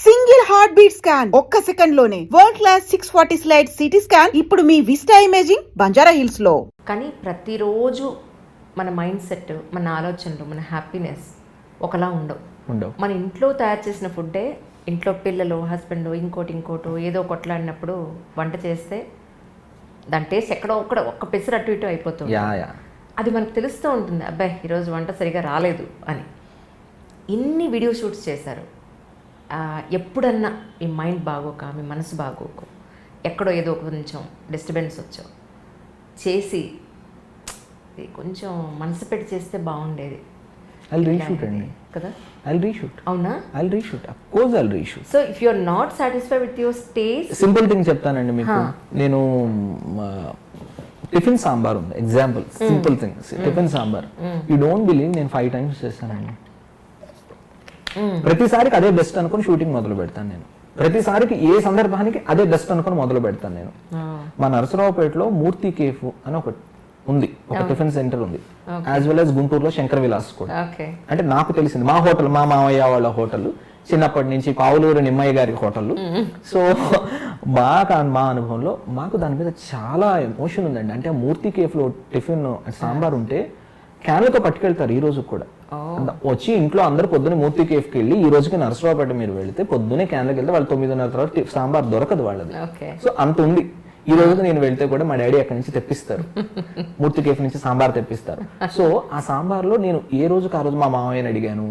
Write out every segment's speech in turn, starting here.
Single heart beat scan ఒక్క second లోనే world class 640 slide CT scan ఇప్పుడు మీ vista imaging Banjara hills లో. కానీ ప్రతిరోజు మన మైండ్ సెట్, మన ఆలోచనలు, మన హ్యాపీనెస్ ఒకలా ఉండవు. మన ఇంట్లో తయారు చేసిన ఫుడ్డే ఇంట్లో పిల్లలు, హస్బెండ్ ఇంకోటో ఏదో కొట్లాడినప్పుడు వంట చేస్తే దాని టేస్ట్ ఎక్కడో ఒక్క పెసరు అటు ఇటు అయిపోతుంది. అది మనకు తెలుస్తూ ఉంటుంది, అబ్బాయి ఈరోజు వంట సరిగా రాలేదు అని. ఇన్ని వీడియో షూట్స్ చేశారు. ఎప్పుడన్నా మీ మైండ్ బాగోక, మీ మనసు బాగోక, ఎక్కడో ఏదో కొంచెం డిస్టర్బెన్స్ వచ్చో చేసి కొంచెం మనసు పెట్టి చేస్తే బాగుండేది కదా. అవునా? So if you are not satisfied with your taste, simple thing చెప్తానండి మీకు. నేను టిఫిన్ సాంబార్ ఉంది, example, simple thing. Tiffin sambar you don't believe నేను 5 times చేస్తానండి. ప్రతిసారికి అదే బెస్ట్ అనుకుని షూటింగ్ మొదలు పెడతాను నేను. ప్రతిసారికి ఏ సందర్భానికి అదే బెస్ట్ అనుకుని మొదలు పెడతాను నేను. మా నరసరావుపేటలో మూర్తి కేఫ్ అని ఒకటి ఉంది, ఒక టిఫిన్ సెంటర్ ఉంది. యాజ్ వెల్ యాజ్ గుంటూరులో శంకర్ విలాస్ కూడా. అంటే నాకు తెలిసింది మా హోటల్, మా మామయ్య వాళ్ళ హోటల్, చిన్నప్పటి నుంచి పావులూరు నిమ్మయ్య గారి హోటల్. సో మా అనుభవంలో మాకు దాని మీద చాలా ఎమోషన్ ఉందండి. అంటే మూర్తి కేఫ్ లో టిఫిన్ సాంబార్ ఉంటే క్యాన్లతో పట్టుకెళ్తారు ఈ రోజు కూడా. వచ్చి ఇంట్లో అందరు పొద్దున్న మూర్తి కేఫ్కి వెళ్ళి, ఈ రోజుకి నరసరావుపేట మీరు వెళ్తే పొద్దున్నే క్యాన్లకు వెళ్తే వాళ్ళు 9:30 తర్వాత సాంబార్ దొరకదు వాళ్ళది. సో అంత ఉంది. ఈ రోజుకి నేను వెళ్తే కూడా మా డాడీ అక్కడి నుంచి తెప్పిస్తారు, మూర్తి కేఫ్ నుంచి సాంబార్ తెప్పిస్తారు. సో ఆ సాంబార్ లో నేను ఏ రోజుకి ఆ రోజు మా మామయ్యని అడిగాను.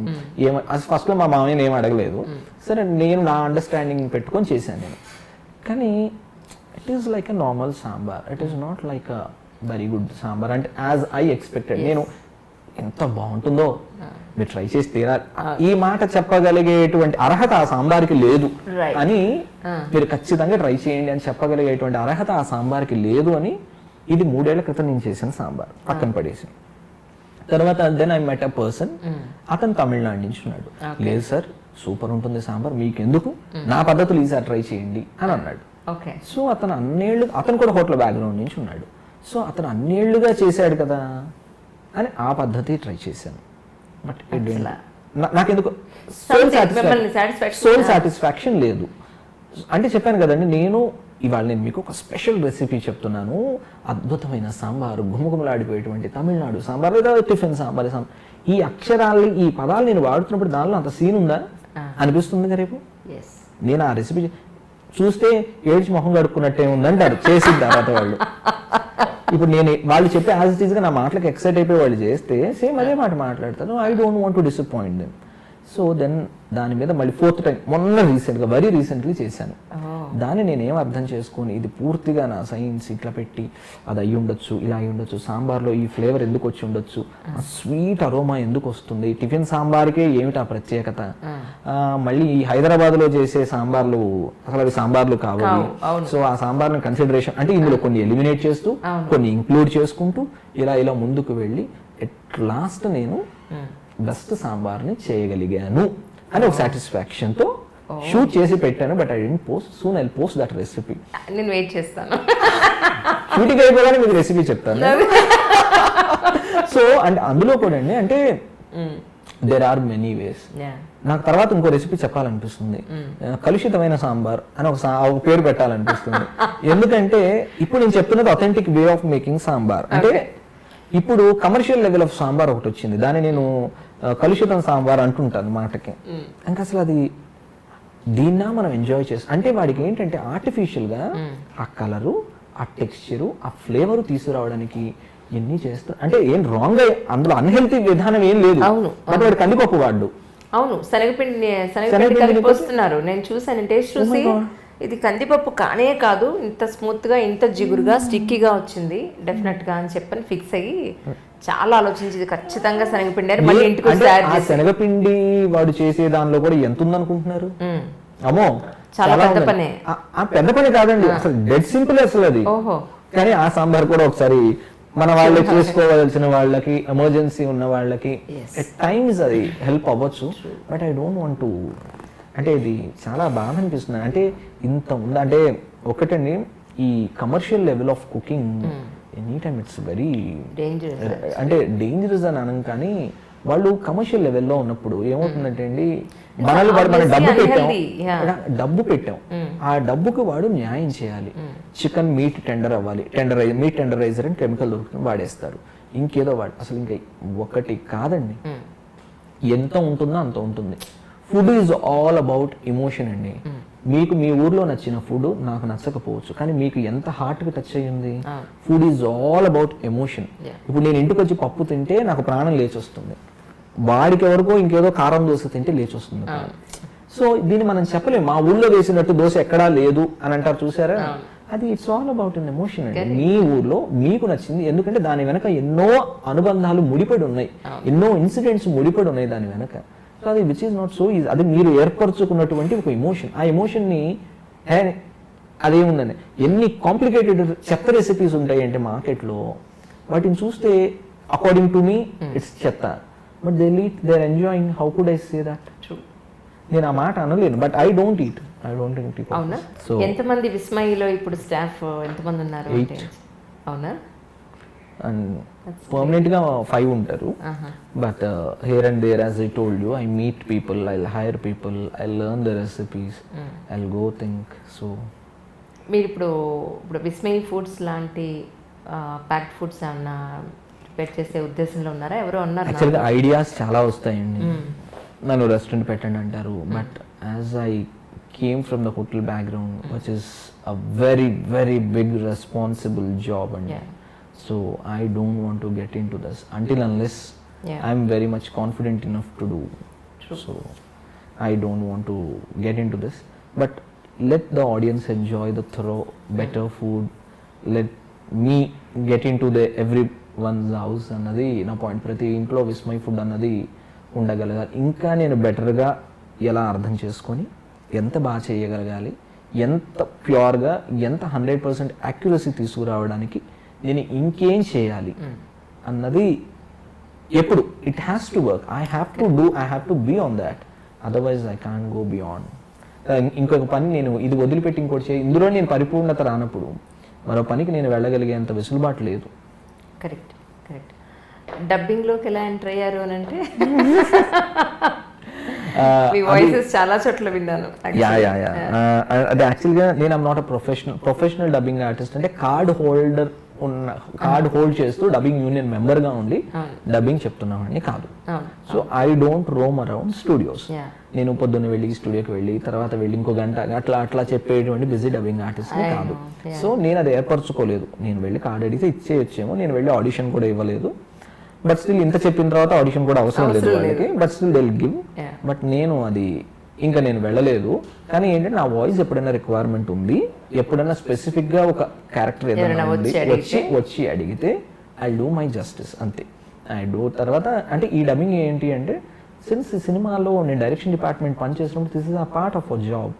ఫస్ట్ లో మా మామయ్యని ఏం అడగలేదు. సరే నేను నా అండర్స్టాండింగ్ పెట్టుకొని చేశాను నేను. కానీ it is like a normal sambar, it is not like a very good sambar. అంటే యాజ్ ఐ ఎక్స్పెక్టెడ్. నేను ఎంత బాగుంటుందో మీరు ట్రై చేసి తీరాలి, ఈ మాట చెప్పగలిగేటువంటి అర్హత ఆ సాంబార్కి లేదు అని, మీరు ఖచ్చితంగా ట్రై చేయండి అని చెప్పగలిగేటువంటి అర్హత ఆ సాంబార్కి లేదు అని. ఇది 3 ఏళ్ల క్రితం నేను చేసిన సాంబార్ పక్కన పడేసి. తర్వాత then I met a person, అతను తమిళనాడు నుంచి ఉన్నాడు. లేదు సార్ సూపర్ ఉంటుంది సాంబార్, మీకెందుకు, నా పద్ధతులు ఈసారి ట్రై చేయండి అని అన్నాడు. సో అతను కూడా హోటల్ బ్యాక్గ్రౌండ్ నుంచి ఉన్నాడు. సో అతను అన్నేళ్లుగా చేశాడు కదా అని ఆ పద్ధతి ట్రై చేశాను. బట్ నాకెందుకు సోల్ సాటిస్ఫాక్షన్ లేదు. అంటే చెప్పాను కదండి, నేను మీకు ఒక స్పెషల్ రెసిపీ చెప్తున్నాను. అద్భుతమైన సాంబారు, గుమగుమలాడిపోయేటువంటి తమిళనాడు సాంబార్ లేదా టిఫిన్ సాంబార్. ఈ అక్షరాలు, ఈ పదాలు నేను వాడుతున్నప్పుడు దానిలో అంత సీన్ ఉందా అనిపిస్తుంది కదా. రేపు నేను ఆ రెసిపీ చూస్తే ఏడ్చి మొహం కడుక్కున్నట్టే ఉందంటారు చేసిన తర్వాత వాళ్ళు. ఇప్పుడు వాళ్ళు చెప్పే యాజ్ ఇట్ ఈస్ గా నా మాటలకు ఎక్సైట్ అయిపోయి వాళ్ళు చేస్తే సేమ్ అదే మాట మాట్లాడతాను. I don't want to disappoint them. So then దాని మీద మళ్ళీ 4th time మొన్న రీసెంట్గా వెరీ రీసెంట్లీ చేశాను. దాన్ని నేనేం అర్థం చేసుకొని ఇది పూర్తిగా నా సైన్స్ ఇట్లా పెట్టి అది అయ్యి ఉండొచ్చు, ఇలా అయ్యి ఉండొచ్చు, సాంబార్లో ఈ ఫ్లేవర్ ఎందుకు వచ్చి ఉండొచ్చు, స్వీట్ అరోమా ఎందుకు వస్తుంది, టిఫిన్ సాంబార్కే ఏమిటి ఆ ప్రత్యేకత, మళ్ళీ ఈ హైదరాబాద్లో చేసే సాంబార్లు అసలు అవి సాంబార్లు కావాలి. సో ఆ సాంబార్ని కన్సిడరేషన్ అంటే ఇందులో కొన్ని ఎలిమినేట్ చేస్తూ కొన్ని ఇంక్లూడ్ చేసుకుంటూ ఇలా ముందుకు వెళ్ళి ఎట్ లాస్ట్ నేను బెస్ట్ సాంబార్ని చేయగలిగాను అని ఒక సాటిస్ఫాక్షన్ తో షూట్ చేసి పెట్టాను. But I didn't post. Soon I post that recipe. నేను వెయిట్ చేస్తాను. షూటింగ్ అయిపోగానే మీకు రెసిపీ చెప్తాను. సో అండ్ అందులో కూడా అండి, అంటే దేర్ ఆర్ మెనీ వేస్. నాకు తర్వాత ఇంకో రెసిపీ చెప్పాలనిపిస్తుంది, కలుషితమైన సాంబార్ అని ఒక పేరు పెట్టాలనిపిస్తుంది. ఎందుకంటే ఇప్పుడు నేను చెప్తున్నది authentic way of making sambar. అంటే ఇప్పుడు కమర్షియల్ లెవెల్ ఆఫ్ సాంబార్ ఒకటి వచ్చింది, దాన్ని నేను కలుషితం సాంబార్ అంటుంటాను మాటకి. ఇంకా అసలు అది దీన్నా మనం ఎంజాయ్ చేస్తాం. అంటే వాడికి ఏంటంటే ఆర్టిఫిషియల్ గా ఆ కలరు, ఆ టెక్స్చరు, ఆ ఫ్లేవర్ తీసుకురావడానికి ఎన్ని చేస్తారు. అంటే ఏం రాంగ్, అందులో అన్హెల్తీ విధానం ఏం లేదు. బట్ వాడు కందిపప్పు వాడు. అవును, శనగపిండి కలిపిస్తున్నారు. నేను చూసాను, టేస్ట్ చూసి ఇది కందిపప్పు కానే కాదు, ఇంత స్మూత్ గా, ఇంత జిగురుగా, స్టిక్కీగా వచ్చింది డెఫినెట్ గా అని చెప్పని ఫిక్స్ అయ్యి చాలా ఆలోచించి ఇది ఖచ్చితంగా శనగపిండి అని మళ్ళీ ఇంటికి శనగపిండి వాడు చేసే దానిలో కూడా ఎంత ఉందనుకుంటున్నారు? అమ్మో చాలా పెద్ద పనే. పెద్ద పని కాదండి, అసలు డెడ్ సింపుల్ అసలు అది. కానీ ఆ సాంబార్ కూడా ఒకసారి మన వాళ్ళు చేసుకోవాల్సిన వాళ్ళకి, ఎమర్జెన్సీ ఉన్న వాళ్ళకి ఎట్ టైమ్స్ అది హెల్ప్ అవ్వచ్చు. But I don't want to, అంటే ఇది చాలా బాధ అనిపిస్తుంది. అంటే ఇంత ఉంది. అంటే ఒకటండి, ఈ commercial level of cooking any time it's very dangerous. అంటే డేంజరస్ అని అనం, కానీ వాళ్ళు కమర్షియల్ లెవెల్లో ఉన్నప్పుడు ఏమవుతుందంటే అండి, మనల్ని వాడు మన డబ్బు పెట్టాం ఆ డబ్బుకి వాడు న్యాయం చేయాలి. చికెన్ మీట్ టెండర్ అవ్వాలి, మీట్ టెండరైజర్ అని కెమికల్ దొరుకుతుంది వాడేస్తారు, ఇంకేదో వాడు అసలు ఇంకా ఒకటి కాదండి, ఎంత ఉంటుందో అంత ఉంటుంది. Food is all about emotion అండి. మీకు మీ ఊర్లో నచ్చిన ఫుడ్ నాకు నచ్చకపోవచ్చు, కానీ మీకు ఎంత హార్ట్కి టచ్ అయ్యింది. Food is all about emotion. ఇప్పుడు నేను ఇంటికి వచ్చి పప్పు తింటే నాకు ప్రాణం లేచి వస్తుంది, వాడికి ఎవరికో ఇంకేదో కారం దోశ తింటే లేచి వస్తుంది. సో దీన్ని మనం చెప్పలేము, మా ఊళ్ళో వేసినట్టు దోశ ఎక్కడా లేదు అని అంటారు చూసారా, అది it's all about an emotion అండి. మీ ఊర్లో మీకు నచ్చింది, ఎందుకంటే దాని వెనక ఎన్నో అనుబంధాలు ముడిపడి ఉన్నాయి, ఎన్నో ఇన్సిడెంట్స్ ముడిపడి ఉన్నాయి దాని వెనక. సో అది which is not so easy, అది మీరు ఏర్పరచుకున్నటువంటి ఒక ఎమోషన్. ఆ ఎమోషన్ని అదేముందండి, ఎన్ని కాంప్లికేటెడ్ చెత్త రెసిపీస్ ఉంటాయి అంటే మార్కెట్లో, వాటిని చూస్తే అకార్డింగ్ టు మీ ఇట్స్ చెత్త, but they eat, they are enjoying. How could I say that? నేను ఆ మాట అనలేను, బట్ ఐ డోంట్ ఈట్. అవునా? ఎంతమంది విస్మయిలో ఇప్పుడు స్టాఫ్ ఎంతమంది ఉన్నారు? అవునా? అండ్ పర్మనెంట్ గా 5 ఉంటారు, but here and there, as I told you, I meet people, I hire people, I learn the recipes, I go think. So మీరు ఇప్పుడు విస్మయి ఫుడ్స్ లాంటి ప్యాక్డ్ ఫుడ్స్ ఏమన్నా ప్రిపేర్ చేసే ఉద్దేశంలో ఉన్నారా? ఎవరో అన్నారు యాక్చువల్గా ఐడియాస్ చాలా వస్తాయండి, నన్ను రెస్టారెంట్ పెట్టండి అంటారు, but as I came from the hotel background, which is a very very big responsible job, and so I don't want to get into this until unless I'm very much confident enough to do. So I don't want to get into this, but let the audience enjoy the thorough better food, let me get into the everyone's house అన్నది నా point. ప్రతి ఇంట్లో Vismay food అన్నది ఉండగలగాలి. ఇంకా నేను బెటర్గా ఎలా అర్థం చేసుకొని ఎంత బాగా చేయగలగాలి, ఎంత ప్యూర్గా, ఎంత 100% యాక్యురసీ తీసుకురావడానికి నేను ఇంకేం చేయాలి అన్నది ఎప్పుడు it has to work. I have to be on that, otherwise I can't go beyond. ఇంకొక పని నేను ఇది వదిలిపెట్టి ఇంకోటి చేయి, ఇందులో నేను పరిపూర్ణత రానప్పుడు మరో పనికి నేను వెళ్ళగలిగేంత వెసులుబాటు లేదు. కరెక్ట్. డబ్బింగ్లోకి ఎలా ఎంటర్ అయ్యారు అని అంటే మీ వాయిసెస్ చాలా చోట్ల విన్నాను. అది యాక్చువల్గా నేను I'm not professional dubbing artist. అంటే కార్డ్ హోల్డ్ చేస్తూ డబ్బింగ్ యూనియన్ మెంబర్ గా ఉండి డబ్బింగ్ చెప్తున్నామని కాదు. So I don't Rome around studios. నేను పొద్దున్న వెళ్ళి స్టూడియోకి వెళ్ళి తర్వాత వెళ్ళి ఇంకో గంట అట్లా చెప్పేటువంటి బిజీ డబ్బింగ్ ఆర్టిస్ట్ కాదు. సో నేను అది ఏర్పరచుకోలేదు. నేను వెళ్ళి కార్డ్ అడిగితే ఇచ్చేయచ్చేమో, నేను వెళ్ళి ఆడిషన్ కూడా ఇవ్వలేదు. బట్ స్టిల్ ఇంత చెప్పిన తర్వాత ఆడిషన్ కూడా అవసరం లేదు వాళ్ళకి, but still they will give. But నేను అది ఇంకా నేను వెళ్ళలేదు. కానీ ఏంటంటే నా వాయిస్ ఎప్పుడైనా రిక్వైర్మెంట్ ఉంది, ఎప్పుడైనా స్పెసిఫిక్ గా ఒక క్యారెక్టర్ ఏదైనా వచ్చి అడిగితే ఐ డూ మై జస్టిస్ అంతే. I do. తర్వాత అంటే ఈ డబ్బింగ్ ఏంటి అంటే, సిన్స్ ఈ సినిమాలో నేను డైరెక్షన్ డిపార్ట్మెంట్ పనిచేసినప్పుడు this is a part of our job.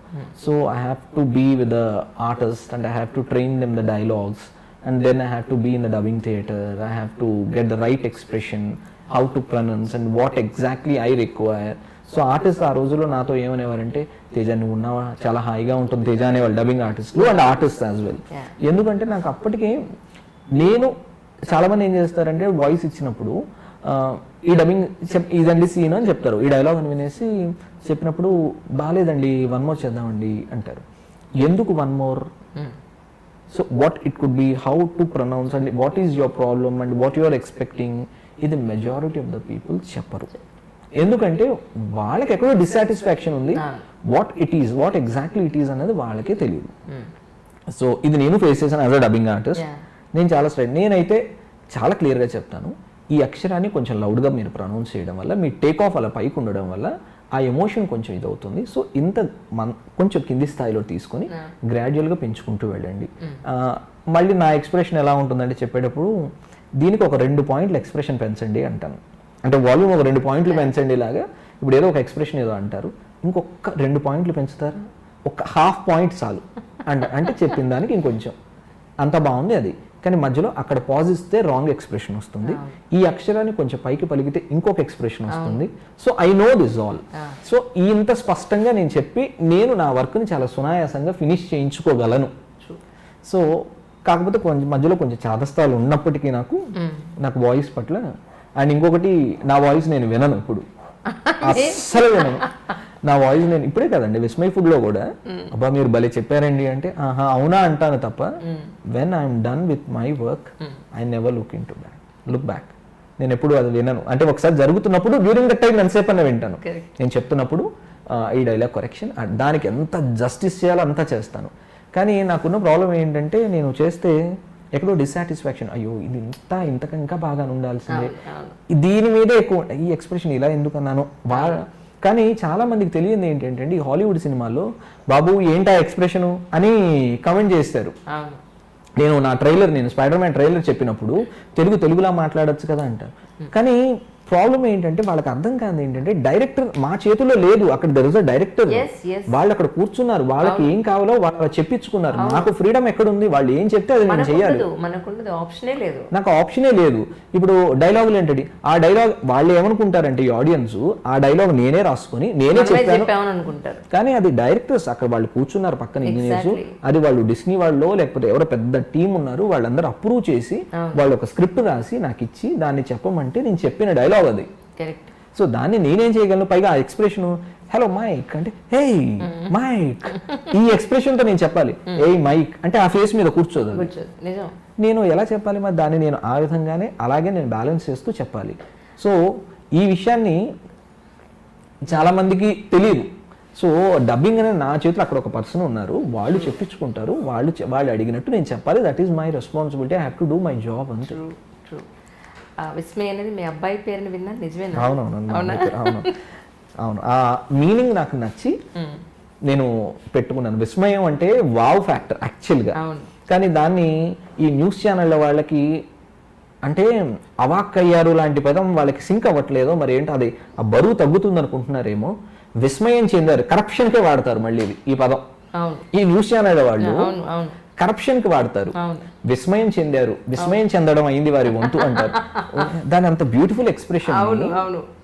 So I have to be with the artist and I have to train them the dialogues. And then I have to be in the dubbing theatre. I have to get the right expression, how to pronounce and what exactly I require. So artist ఆ రోజుల్లో నాతో ఏమనేవారంటే, తేజ నువ్వు ఉన్నావా, చాలా హాయిగా ఉంటుంది తేజ అనేవాళ్ళు dubbing ఆర్టిస్టులు అండ్ ఆర్టిస్ట్ యాజ్ వెల్. ఎందుకంటే నాకు అప్పటికే నేను చాలామంది ఏం చేస్తారంటే వాయిస్ ఇచ్చినప్పుడు ఈ డబ్బింగ్ ఇదండి సీన్ అని చెప్తారు, ఈ డైలాగ్ అని వినేసి చెప్పినప్పుడు బాగాలేదండి 1 more చేద్దామండి అంటారు. ఎందుకు 1 more? So what it could be, how to pronounce and what is your problem and what you are expecting, ఇది మెజారిటీ ఆఫ్ ద పీపుల్ చెప్పరు. ఎందుకంటే వాళ్ళకి ఎక్కడో డిస్సాటిస్ఫాక్షన్ ఉంది. వాట్ ఎగ్జాక్ట్లీ ఇట్ ఈస్ అనేది వాళ్ళకే తెలియదు. సో ఇది నేను ఫేస్ చేశాను యాజ్ అ డబ్బింగ్ ఆర్టిస్ట్. నేను చాలా నేనైతే చాలా క్లియర్గా చెప్తాను, ఈ అక్షరాన్ని కొంచెం లౌడ్గా మీరు ప్రొనౌన్స్ చేయడం వల్ల, మీ టేక్ ఆఫ్ అలా పైకి ఉండడం వల్ల ఆ ఎమోషన్ కొంచెం ఇదవుతుంది. సో ఇంత కొంచెం కింది స్థాయిలో తీసుకొని గ్రాడ్యువల్గా పెంచుకుంటూ వెళ్ళండి. మళ్ళీ నా ఎక్స్ప్రెషన్ ఎలా ఉంటుందంటే చెప్పేటప్పుడు, దీనికి ఒక 2 points ఎక్స్ప్రెషన్ పెంచండి అంటాను. అంటే వాల్యూమ్ ఒక 2 points పెంచండి లాగా. ఇప్పుడు ఏదో ఒక ఎక్స్ప్రెషన్ ఏదో అంటారు, ఇంకొక 2 points పెంచుతారు, ఒక 1/2 point చాలు అంటే చెప్పిన దానికి ఇంకొంచెం అంత బాగుంది అది. కానీ మధ్యలో అక్కడ పాజ్ ఇస్తే రాంగ్ ఎక్స్ప్రెషన్ వస్తుంది, ఈ అక్షరాన్ని కొంచెం పైకి పలికితే ఇంకొక ఎక్స్ప్రెషన్ వస్తుంది. So I know this all. So ఇంత స్పష్టంగా నేను చెప్పి నేను నా వర్క్ని చాలా సునాయాసంగా ఫినిష్ చేయించుకోగలను. సో కాకపోతే కొంచెం మధ్యలో కొంచెం చాదస్తాలు ఉన్నప్పటికీ నాకు వాయిస్ పట్ల అండ్ ఇంకొకటి, నా వాయిస్ నేను వినను ఇప్పుడు, అస్సలు వినను నా వాయిస్. నేను ఇప్పుడే కదండి విస్మయ్ ఫుడ్ లో కూడా అబ్బా మీరు భలే చెప్పారండి అంటే ఆహా అవునా అంటాను తప్ప when I'm done with my work I never look back. నేను ఎప్పుడు అది వినను. అంటే ఒకసారి జరుగుతున్నప్పుడు డ్యూరింగ్ ద టైం ఎంతసేపు అన్న వింటాను. నేను చెప్తున్నప్పుడు ఈ డైలాగ్ కరెక్షన్, దానికి ఎంత జస్టిస్ చేయాలో అంతా చేస్తాను. కానీ నాకున్న ప్రాబ్లం ఏంటంటే నేను చేస్తే ఎక్కడో డిస్సాటిస్ఫాక్షన్, అయ్యో ఇది ఇంతకంటే ఇంకా బాగా ఉండాల్సిందే, దీని మీదే ఎక్కువ ఈ ఎక్స్ప్రెషన్ ఇలా ఎందుకు అన్నాను బాగా. కానీ చాలా మందికి తెలియదు ఏంటంటే ఈ హాలీవుడ్ సినిమాల్లో బాబు ఏంటా ఎక్స్ప్రెషను అని కమెంట్ చేస్తారు. నేను స్పైడర్ మ్యాన్ ట్రైలర్ చెప్పినప్పుడు తెలుగులా మాట్లాడొచ్చు కదా అంటారు. కానీ ప్రాబ్లం ఏంటంటే వాళ్ళకి అర్థం కాదు ఏంటంటే డైరెక్టర్ మా చేతిలో లేదు, అక్కడ దర్ ఇస్ అ డైరెక్టర్, వాళ్ళు అక్కడ కూర్చున్నారు, వాళ్ళకి ఏం కావాలో వాళ్ళు చెప్పించుకున్నారు. నాకు ఫ్రీడమ్ ఎక్కడ ఉంది, వాళ్ళు ఏం చెప్తే అది నేను చేయాలి, నాకు ఆప్షనే లేదు. ఇప్పుడు డైలాగులు ఏంటంటే ఆ డైలాగ్ వాళ్ళు ఏమనుకుంటారంటే ఈ ఆడియన్స్ ఆ డైలాగ్ నేనే రాసుకొని నేనే చెప్పాను అనుకుంటారు. కానీ అది డైరెక్టర్స్ అక్కడ వాళ్ళు కూర్చున్నారు పక్కన ఇంజనీర్స్, అది వాళ్ళు డిస్నీ వాళ్ళు లేకపోతే ఎవరో పెద్ద టీం ఉన్నారు, వాళ్ళందరూ అప్రూవ్ చేసి వాళ్ళు ఒక స్క్రిప్ట్ రాసి నాకు ఇచ్చి దాన్ని చెప్పమంటే నేను చెప్పిన డైలాగ్ అది. సో దాన్ని నేనేం చేయగలను, పైగా ఆ ఎక్స్ప్రెషన్ హలో మైక్ అంటే హే మైక్, ఈ ఎక్స్ప్రెషన్ తో నేను చెప్పాలి ఏ మైక్ అంటే ఆ ఫేస్ మీద కూర్చోదు. నేను ఎలా చెప్పాలి మరి దాన్ని, నేను ఆ విధంగానే అలాగే నేను బ్యాలెన్స్ చేస్తూ చెప్పాలి. సో ఈ విషయాన్ని చాలా మందికి తెలియదు. సో డబ్బింగ్ అనేది నా చేతిలో అక్కడ ఒక పర్సన్ ఉన్నారు, వాళ్ళు చెప్పించుకుంటారు, వాళ్ళు అడిగినట్టు నేను చెప్పాలి. That is my responsibility, I have to do my job అంతే. విస్మయ్ అనేది మీ అబ్బాయి పేరుని విన్నా నిజమేనా? అవును, ఆ మీనింగ్ నాకు నచ్చి నేను పెట్టుకున్నాను. విస్మయం అంటే వావ్ ఫ్యాక్టర్ యాక్చువల్గా. కానీ దాన్ని ఈ న్యూస్ ఛానళ్ళ వాళ్ళకి అంటే అవాక్కయ్యారు లాంటి పదం వాళ్ళకి సింక్ అవ్వట్లేదో మరి ఏంటో, అది ఆ బరువు తగ్గుతుంది అనుకుంటున్నారేమో. విస్మయం చెందారు కరప్షన్కే వాడతారు మళ్ళీ ఈ పదం ఈ న్యూస్ ఛానల్ వాళ్ళు, కరప్షన్ కి వాడతారు. విస్మయం చెందారు, విస్మయం చెందడం అయింది వారి వంతు అంటారు. దాని అంత బ్యూటిఫుల్ ఎక్స్ప్రెషన్,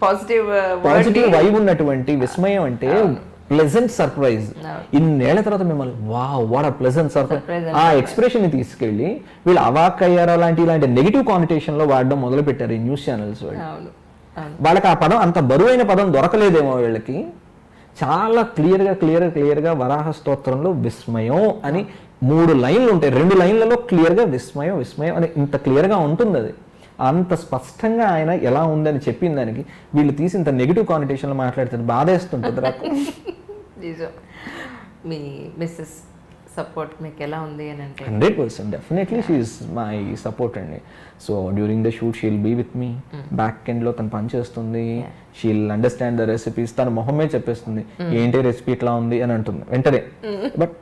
పాజిటివ్ వైబ్ ఉన్నటువంటి విస్మయం అంటే ప్లెజెంట్ సర్ప్రైజ్. ఇన్నేళ్ల తర్వాత మిమ్మల్ని వావ్ వాట్ ఆ ప్లెజెంట్ సర్ప్రైజ్, ఆ ఎక్స్ప్రెషన్ ని తీసుకెళ్లి వీళ్ళు అవాక్ అయ్యారా ఇలాంటి నెగిటివ్ కానిటేషన్ లో వాడడం మొదలు పెట్టారు ఈ న్యూస్ ఛానల్స్ వాళ్ళు. వాళ్ళకి ఆ పదం అంత బరువైన పదం దొరకలేదేమో వీళ్ళకి. చాలా క్లియర్గా వరాహ స్తోత్రంలో విస్మయం అని 3 లైన్లు ఉంటాయి, 2 లైన్లలో క్లియర్గా విస్మయం అని ఇంత క్లియర్గా ఉంటుంది. అది అంత స్పష్టంగా ఆయన ఎలా ఉందని చెప్పిన దానికి వీళ్ళు తీసి ఇంత నెగిటివ్ కానిటేషన్లో మాట్లాడుతుంది, బాధేస్తుంటుంది నాకు. మీ మిస్సెస్ సపోర్ట్ మీకు ఎలా ఉంది అని అంటే 100% definitely she is my support అండి. So during the shoot she'll be with me, back ఎండ్లో తను పని చేస్తుంది, షీల్ అండర్స్టాండ్ ద రెసిపీస్, తన మొహమే చెప్పేస్తుంది ఏంటి రెసిపీ ఇట్లా ఉంది అని అంటుంది వెంటనే. బట్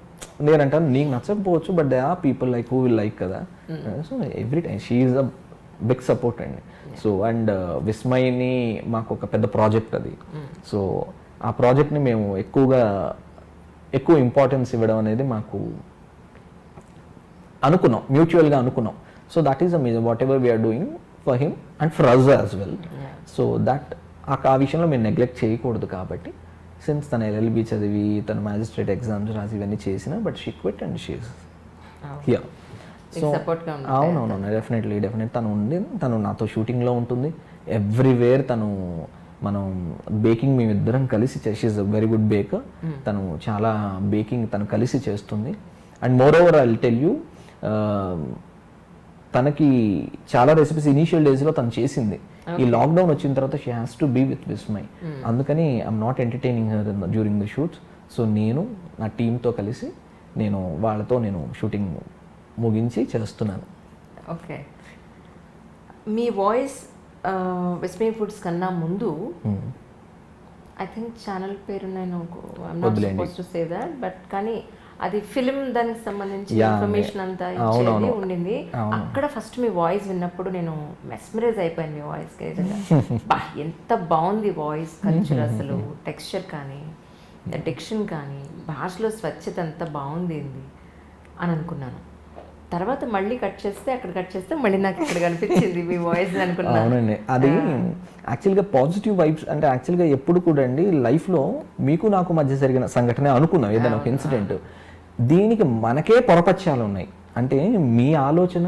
నేనంటాను నీకు నచ్చకపోవచ్చు, but they are people like who will like కదా. So every time she is a big support అండి. సో అండ్ విస్మయ్ని మాకు ఒక పెద్ద ప్రాజెక్ట్ అది. సో ఆ ప్రాజెక్ట్ని మేము ఎక్కువ ఇంపార్టెన్స్ ఇవ్వడం అనేది మాకు అనుకున్నాం, మ్యూచువల్గా అనుకున్నాం. So that is amazing whatever we are doing for him and for us as well. So that ఆ విషయంలో మేము నెగ్లెక్ట్ చేయకూడదు. కాబట్టి సిన్స్ తన LLB చదివి తన మ్యాజిస్ట్రేట్ ఎగ్జామ్స్ రాసి ఇవన్నీ చేసిన, but she quit and she is here. So అవునవును డెఫినెట్లీ తను నాతో షూటింగ్లో ఉంటుంది, ఎవ్రీవేర్ మనం బేకింగ్ మేమిద్దరం కలిసి she is a very good baker. తను చాలా బేకింగ్ తను కలిసి చేస్తుంది. And moreover I will tell you, తనకి చాలా రెసిపీస్ ఇనీషియల్ డేస్లో తను చేసింది. ఈ లాక్డౌన్ వచ్చిన తర్వాత she has to be with Vismai. అందుకని I'm not entertaining her during the shoots. So నేను నా టీంతో కలిసి వాళ్ళతో షూటింగ్ ముగించి చేస్తున్నాను. ఓకే, మీ వాయిస్ విస్మయ్ ఫుడ్స్ కన్నా ముందు ఐ థింక్ ఛానల్ పేరు నేను సే దట్, బట్ కానీ అది ఫిల్మ్ దానికి సంబంధించి ఇన్ఫర్మేషన్ అంతా ఇచ్చేది ఉండింది. అక్కడ ఫస్ట్ మీ వాయిస్ విన్నప్పుడు నేను మెస్మరైజ్ అయిపోయాను మీ వాయిస్కి. ఎంత బాగుంది వాయిస్ కల్చర్, అసలు టెక్స్చర్ కానీ డిక్షన్ కానీ భాషలో స్వచ్ఛత అంత బాగుంది అని అనుకున్నాను. తర్వాత మళ్ళీ కట్ చేస్తే మళ్ళీ నాకు ఇక్కడ కనిపించింది మీ వాయిస్ అనుకున్నాను. అవునండి, అది యాక్చువల్గా పాజిటివ్ వైబ్స్ అంటే యాక్చువల్గా ఎప్పుడు కూడా అండి లైఫ్లో మీకు నాకు మధ్య జరిగిన సంఘటన అనుకున్నాం ఏదైనా ఒక ఇన్సిడెంట్, దీనికి మనకే పొరపక్షాలు ఉన్నాయి. అంటే మీ ఆలోచన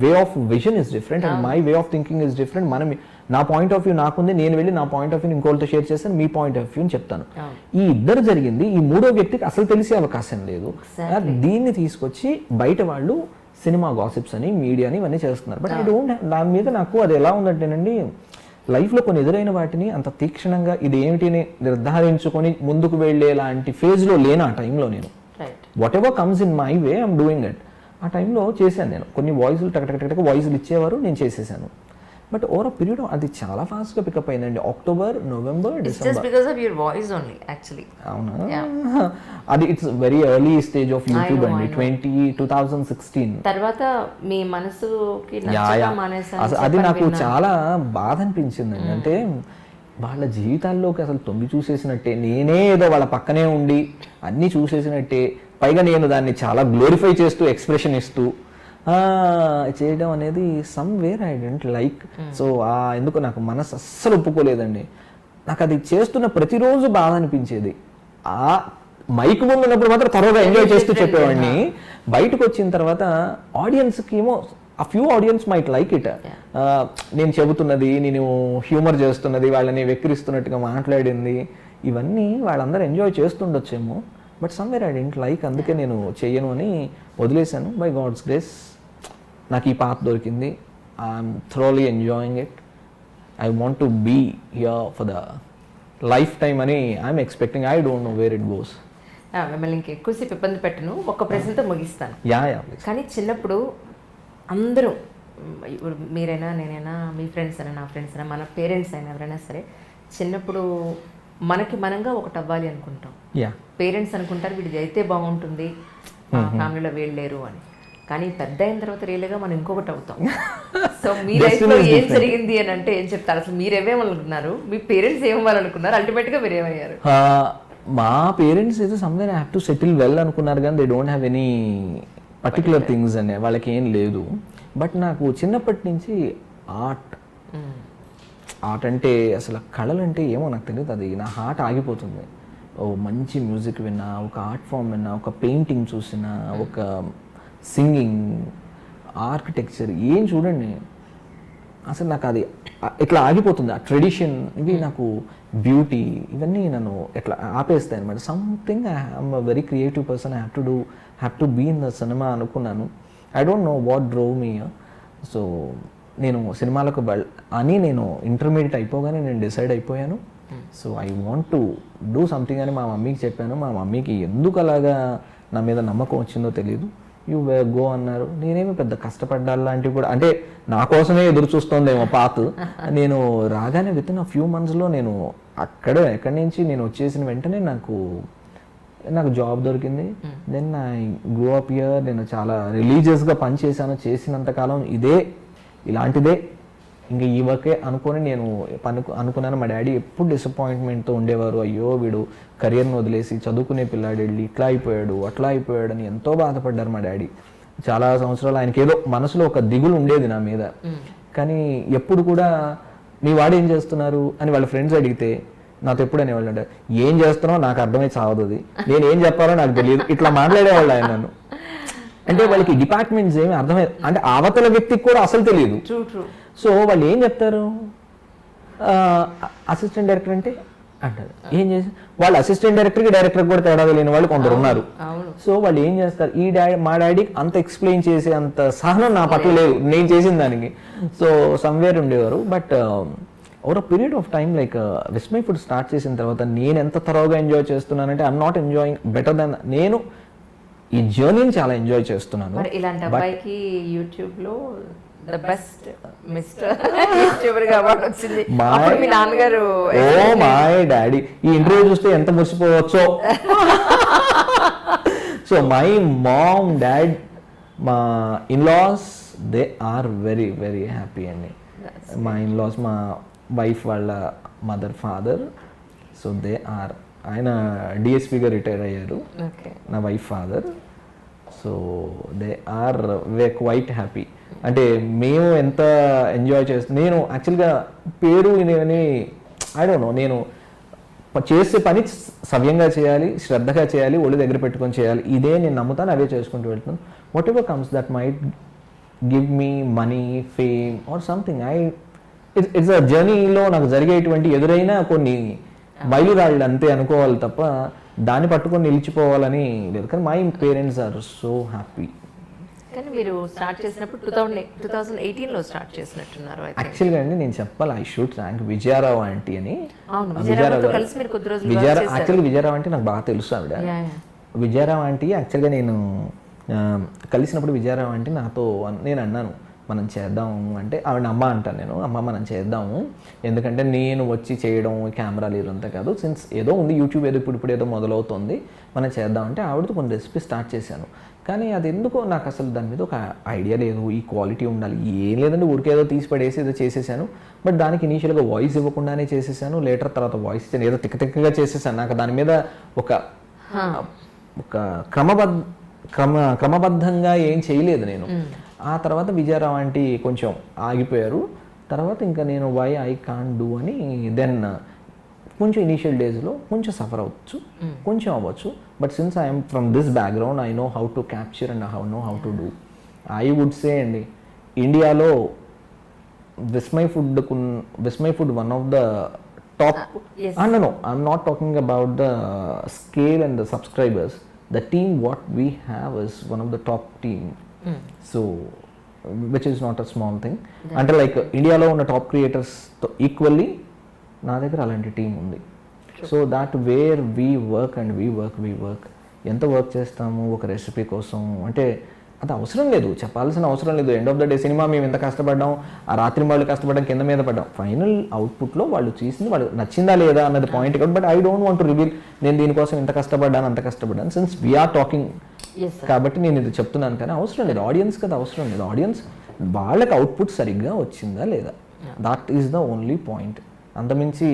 way of vision is different and my way of thinking is different. మనం నా పాయింట్ ఆఫ్ వ్యూ నాకుంది, నేను వెళ్ళి నా పాయింట్ ఆఫ్ వ్యూ ఇంకోళ్ళతో షేర్ చేస్తాను, మీ పాయింట్ ఆఫ్ వ్యూ అని చెప్తాను. ఈ ఇద్దరు జరిగింది, ఈ మూడో వ్యక్తికి అసలు తెలిసే అవకాశం లేదు. దీన్ని తీసుకొచ్చి బయట వాళ్ళు సినిమా గాసిప్స్ అని మీడియాని ఇవన్నీ చేస్తున్నారు. బట్ ఐ డోంట్, దాని మీద నాకు అది ఎలా ఉందంటేనండి, లైఫ్లో కొన్ని ఎదురైన వాటిని అంత తీక్షణంగా ఇది ఏమిటిని నిర్ధారించుకొని ముందుకు వెళ్ళేలాంటి ఫేజ్లో లేను ఆ టైంలో. నేను what ever comes in my way I'm doing it. ఆ టైంలో చేశాను నేను కొన్ని వాయిస్లు టక్ వాయిస్లు ఇచ్చేవారు, నేను చేసేసాను. బట్ ఓవర్ పీరియడ్ అది చాలా ఫాస్ట్గా పికప్ అయిందండి. October, November, December. అవునా, అది it's very early stage of YouTube అండి. 2016 తర్వాత మీ మనసుకి అది నాకు చాలా బాధ అనిపించిందండి. అంటే వాళ్ళ జీవితాల్లోకి అసలు తొంగి చూసేసినట్టే, నేనే ఏదో వాళ్ళ పక్కనే ఉండి అన్నీ చూసేసినట్టే, పైగా నేను దాన్ని చాలా గ్లోరిఫై చేస్తూ ఎక్స్ప్రెషన్ ఇస్తూ చేయడం అనేది somewhere I don't like. So ఎందుకు నాకు మనసు అస్సలు ఒప్పుకోలేదండి. నాకు అది చేస్తున్న ప్రతిరోజు బాధ అనిపించేది. ఆ మైక్ ముందు ఉన్నప్పుడు మాత్రం త్వరగా ఎంజాయ్ చేస్తూ చెప్పేవాడిని. బయటకు వచ్చిన తర్వాత ఆడియన్స్కి ఏమో ఆ few audience might like it. నేను చెబుతున్నది, నేను హ్యూమర్ చేస్తున్నది, వాళ్ళని వెక్కిరిస్తున్నట్టుగా మాట్లాడింది, ఇవన్నీ వాళ్ళందరూ ఎంజాయ్ చేస్తుండొచ్చేమో. But somewhere I don't like, అందుకే నేను చెయ్యను అని వదిలేశాను. బై గాడ్స్ గ్రేస్ నాకు ఈ పాత్ దొరికింది. I'm thoroughly enjoying it. I want to be here for the lifetime అని I'm expecting. I don't know where it goes. మిమ్మల్ని ఇంక ఎక్కువసేపు ఇబ్బంది పెట్టను, ఒక ప్రశ్నతో ముగిస్తాను. యా. కానీ చిన్నప్పుడు అందరూ, ఇప్పుడు మీరైనా నేనైనా, మీ ఫ్రెండ్స్ అయినా, నా ఫ్రెండ్స్ అయినా, మన పేరెంట్స్ అయినా ఎవరైనా సరే, చిన్నప్పుడు మనకి మనంగా ఒకటి అవ్వాలి అనుకుంటాం. పేరెంట్స్ అనుకుంటారు వీడిది అయితే బాగుంటుంది, మా ఫ్యామిలీలో వీళ్ళు లేరు అని. కానీ పెద్ద అయిన తర్వాత రియల్గా మనం ఇంకొకటి అవుతాం. సో మీ లైఫ్లో ఏం జరిగింది అని అంటే ఏం చెప్తారు? అసలు మీరు ఏమేమనుకున్నారు, మీ పేరెంట్స్ ఏమవ్వాలనుకున్నారు, అల్టిమేట్గా మీరు ఏమయ్యారు? మా పేరెంట్స్ అయితే somewhere I have to settle well అనుకున్నారు, కానీ they don't have any particular things అనే వాళ్ళకి ఏం లేదు. బట్ నాకు చిన్నప్పటి నుంచి ఆర్ట్ అంటే అసలు కళలు అంటే ఏమో నాకు తెలియదు, అది నా హార్ట్ ఆగిపోతుంది. ఓ మంచి మ్యూజిక్ విన్నా, ఒక ఆర్ట్ ఫామ్ విన్నా, ఒక పెయింటింగ్ చూసినా, ఒక సింగింగ్, ఆర్కిటెక్చర్ ఏం చూడండి, అసలు నాకు అది ఇట్లా ఆగిపోతుంది. ఆ ట్రెడిషన్, ఇవి నాకు బ్యూటీ, ఇవన్నీ నన్ను ఎట్లా ఆపేస్తాయి అనమాట. Something I'm a very creative person, I have to be in the cinema అనుకున్నాను. I don't know what drove me. So నేను సినిమాలకు అని నేను ఇంటర్మీడియట్ అయిపోగానే నేను డిసైడ్ అయిపోయాను. So I want to do something అని మా మమ్మీకి చెప్పాను. మా మమ్మీకి ఎందుకు అలాగా నా మీద నమ్మకం వచ్చిందో తెలియదు. యూ గో అన్నారు. నేనేమి పెద్ద కష్టపడ్డాలాంటివి కూడా, అంటే నా కోసమే ఎదురు చూస్తోందేమో పాత్. నేను రాగానే విత్ ఇన్ అ ఫ్యూ మంత్స్లో నేను ఎక్కడి నుంచి నేను వచ్చేసిన వెంటనే నాకు జాబ్ దొరికింది. Then I grow up here. నేను చాలా రిలీజియస్గా పనిచేశాను. చేసినంతకాలం ఇలాంటిదే ఇంకా ఈ వర్కే అనుకొని నేను అనుకున్నాను. మా డాడీ ఎప్పుడు డిసప్పాయింట్మెంట్తో ఉండేవారు. అయ్యో వీడు కెరియర్ని వదిలేసి చదువుకునే పిల్లాడు వెళ్ళి ఇట్లా అయిపోయాడు, అట్లా అయిపోయాడు అని ఎంతో బాధపడ్డారు మా డాడీ. చాలా సంవత్సరాలు ఆయనకి ఏదో మనసులో ఒక దిగులు ఉండేది నా మీద. కానీ ఎప్పుడు కూడా మీ వాడు ఏం చేస్తున్నారు అని వాళ్ళ ఫ్రెండ్స్ అడిగితే నాతో ఎప్పుడు అనేవాళ్ళు అంటే, ఏం చేస్తున్నావు నాకు అర్థమై చావదు, అది నేను ఏం చెప్పాలో నాకు తెలియదు, ఇట్లా మాట్లాడేవాళ్ళు ఆయన నన్ను. అంటే వాళ్ళకి డిపార్ట్మెంట్స్ ఏమి అర్థమై, అంటే అవతల వ్యక్తికి కూడా అసలు తెలియదు. సో వాళ్ళు ఏం చెప్తారు, అసిస్టెంట్ డైరెక్టర్ అంటే అంటారు. ఏం చేసి వాళ్ళు అసిస్టెంట్ డైరెక్టర్ కూడా తేడా తెలియని వాళ్ళు కొందరు ఉన్నారు. సో వాళ్ళు ఏం చేస్తారు, మా డాడీకి అంత ఎక్స్ప్లెయిన్ చేసే అంత సహనం నా పట్ల లేదు నేను చేసిన దానికి. సో సమ్వేర్ ఉండేవారు. But over a period of time like Vismai food start చేసిన తర్వాత నేను ఎంత థరోగా ఎంజాయ్ చేస్తున్నానంటే I'm not enjoying better then, నేను ఈ జర్నీని చాలా ఎంజాయ్ చేస్తున్నాను. ఇలాంటి అబ్బాయికి యూట్యూబ్ లో ద బెస్ట్ మిస్టర్ యూట్యూబర్ గా అవార్డు వచ్చింది. మీ నాన్నగారు మై డాడీ ఈ ఇంటర్వ్యూ చూస్తే ఎంత మురిసిపోవచ్చో. సో మై మామ్, డాడ్, మా in laws they are very very happy అండి. మా ఇన్లాస్, మా వైఫ్ వాళ్ళ mother, father, so they are, ఆయన డిఎస్పీగా రిటైర్ అయ్యారు, నా wife father. So they are quite happy. అంటే మేము ఎంత ఎంజాయ్ చేస్తాం. నేను యాక్చువల్గా పేరు అని ఐ డోంట్ నో, నేను చేసే పని సవ్యంగా చేయాలి, శ్రద్ధగా చేయాలి, ఒళ్ళు దగ్గర పెట్టుకొని చేయాలి, ఇదే నేను నమ్ముతాను, అవే చేసుకుంటూ వెళ్తున్నాను. What ever comes that might give me money fame or something. It's a జర్నీలో నాకు జరిగేటువంటి ఎదురైన కొన్ని మైలురాళ్ళు అంతే అనుకోవాలి తప్ప దాన్ని పట్టుకొని నిలిచిపోవాలని లేదు. కానీ my parents are so happy. కానీ మీరు స్టార్ట్ చేసినప్పుడు 2018లో స్టార్ట్ చేసినట్టున్నారు అయితే. యాక్చువల్గా అండి నేను చెప్పాలి, I should thank Vijaya Rao aunty అని. అవును, విజయరావుతో కలిసి మీరు కొద్ది రోజులు work చేశారు. యాక్చువల్గా విజయారావు అంటే నాకు బాగా తెలుసు ఆవిడ. Yeah, yeah. విజయారావు ఆంటీ యాక్చువల్గా నేను కలిసినప్పుడు విజయారావు ఆంటీ నాతో నేను అన్నాను మనం చేద్దాము అంటే, ఆవిడ అమ్మ అంటాను నేను, అమ్మ మనం చేద్దాము, ఎందుకంటే నేను వచ్చి చేయడం కెమెరాలు ఇదంతా కాదు, సిన్స్ ఏదో ఉంది యూట్యూబ్ ఏదో ఇప్పుడు ఏదో మొదలవుతుంది మనం చేద్దామంటే ఆవిడతో కొన్ని రెసిపీ స్టార్ట్ చేశాను. కానీ అది ఎందుకో నాకు అసలు దాని మీద ఒక ఐడియా లేదు, ఈ క్వాలిటీ ఉండాలి, ఏం లేదంటే ఊరికేదో తీసి పడేసి ఏదో చేసేసాను. బట్ దానికి ఇనీషియల్గా వాయిస్ ఇవ్వకుండానే చేసేసాను, లేటర్ తర్వాత వాయిస్ ఇచ్చాను, ఏదో తిక్కగా చేసేసాను. నాకు దాని మీద ఒక క్రమబద్ధంగా ఏం చేయలేదు నేను. ఆ తర్వాత విజయరావు ఆంటీ కొంచెం ఆగిపోయారు. తర్వాత ఇంకా నేను వై ఐ కాంట్ డూ అని దెన్ కొంచెం ఇనీషియల్ డేస్లో కొంచెం సఫర్ అవ్వచ్చు, కొంచెం అవ్వచ్చు. But since I'm from this background I know how to capture and know how to do. I would say అండి, ఇండియాలో Vismai food one of the top. No, I'm not talking about the scale and the subscribers. The team what we have is one of the top team. So which is not a small thing. అంటే like ఇండియాలో ఉన్న top క్రియేటర్స్తో equally నా దగ్గర అలాంటి team ఉంది. So that where we work and we work ఎంత work చేస్తాము ఒక రెసిపీ కోసం అంటే అది అవసరం లేదు, చెప్పాల్సిన అవసరం లేదు. End of the day cinema మేము ఎంత కష్టపడ్డాం, ఆ రాత్రి వాళ్ళు కష్టపడ్డాం, కింద మీద పడ్డాం, ఫైనల్ అవుట్పుట్లో వాళ్ళు చూసింది వాళ్ళు నచ్చిందా లేదా అన్నది point. But I don't want to reveal నేను దీనికోసం ఇంత కష్టపడ్డాను అంత కష్టపడ్డాను, సిన్స్ వీఆర్ టాకింగ్ కాబట్టి నేను ఇది చెప్తున్నాను. కానీ అవసరం లేదు, ఆడియన్స్ కదా అవసరం లేదు. ఆడియన్స్ వాళ్ళకి అవుట్పుట్ సరిగ్గా వచ్చిందా లేదా, that is the only point. అంతమించి